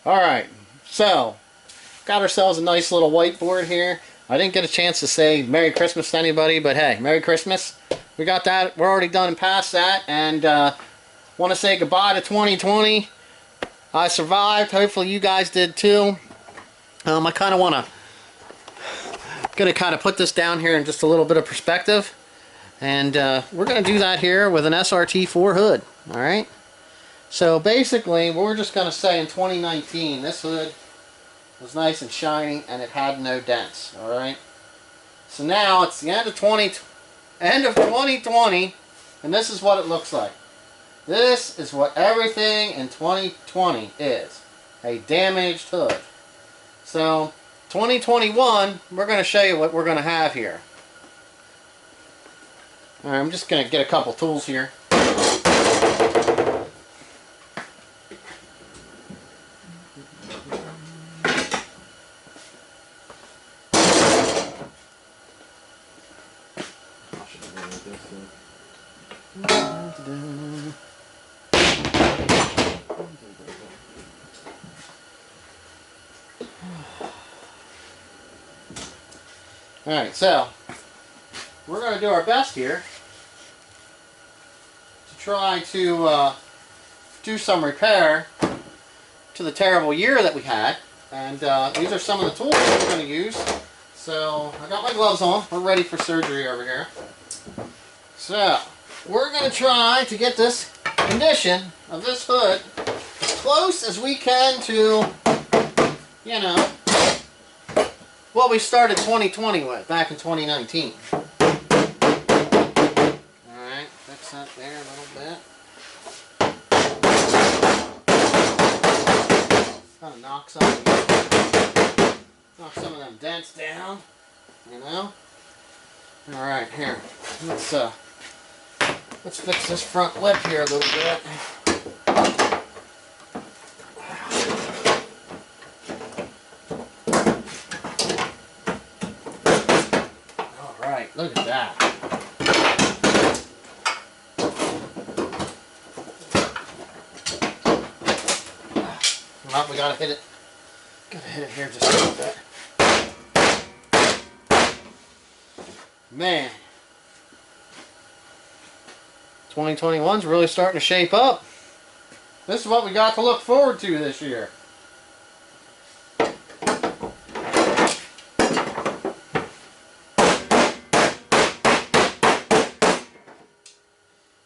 Alright, so got ourselves a nice little whiteboard here. I didn't get a chance to say Merry Christmas to anybody, but hey, Merry Christmas. We got that. We're already done and past that, and want to say goodbye to 2020. I survived. Hopefully you guys did too. I kind of want to put this down here in just a little bit of perspective, and we're going to do that here with an SRT4 hood. All right. So basically, we're just going to say in 2019, this hood was nice and shiny, and it had no dents. All right. So now it's the end of 2020, and this is what it looks like. This is what everything in 2020 is. A damaged hood. So 2021, we're going to show you what we're going to have here. All right, I'm just going to get a couple tools here. Alright, so we're going to do our best here to try to do some repair to the terrible year that we had. And these are some of the tools that we're going to use. So I got my gloves on. We're ready for surgery over here. So we're going to try to get this condition of this hood as close as we can to, you know, what we started 2020 with, back in 2019. Alright, fix that there a little bit. Kind of knock some of them dents down, you know. Alright, here. Let's fix this front lip here a little bit. Look at that. Well, we gotta hit it. Gotta hit it here just a little bit. Man. 2021's really starting to shape up. This is what we got to look forward to this year.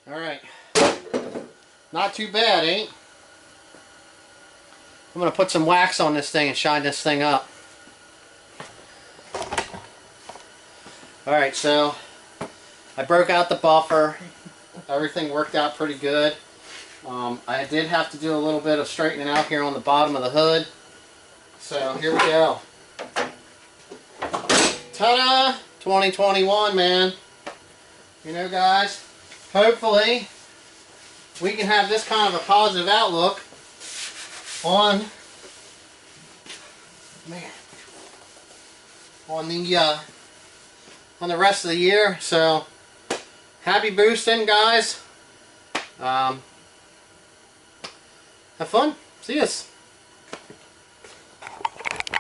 Alright, not too bad, eh? I'm going to put some wax on this thing and shine this thing up. Alright, so I broke out the buffer. Everything worked out pretty good. I did have to do a little bit of straightening out here on the bottom of the hood. So here we go. Ta-da! 2021, man. You know, guys, hopefully we can have this kind of a positive outlook on the rest of the year. So happy boosting, guys. Have fun. See us.